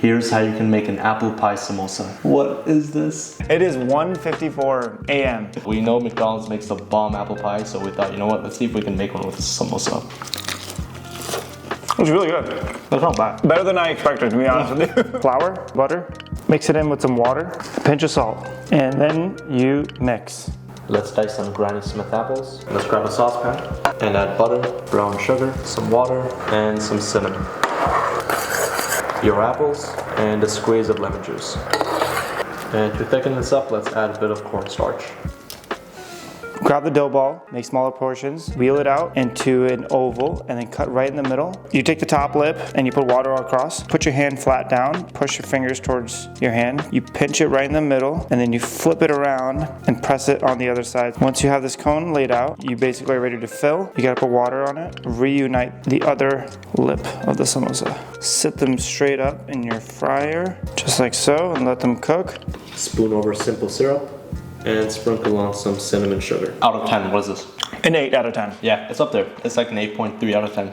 Here's how you can make an apple pie samosa. What is this? It is 1:54 a.m. We know McDonald's makes the bomb apple pie, so we thought, you know what, let's see if we can make one with samosa. It's really good. That's not bad. Better than I expected, to be honest with you. Flour, butter, mix it in with some water, a pinch of salt, and then you mix. Let's dice some Granny Smith apples. Let's grab a saucepan and add butter, brown sugar, some water, and some cinnamon. Your apples and a squeeze of lemon juice. And to thicken this up, let's add a bit of cornstarch. Grab the dough ball, make smaller portions, wheel it out into an oval, and then cut right in the middle. You take the top lip and you put water all across. Put your hand flat down, push your fingers towards your hand. You pinch it right in the middle, and then you flip it around and press it on the other side. Once you have this cone laid out, you basically are ready to fill. You gotta put water on it, reunite the other lip of the samosa. Sit them straight up in your fryer, just like so, and let them cook. Spoon over simple syrup and sprinkle on some cinnamon sugar. Out of 10, what is this? An 8 out of 10. Yeah, it's up there. It's like an 8.3 out of 10.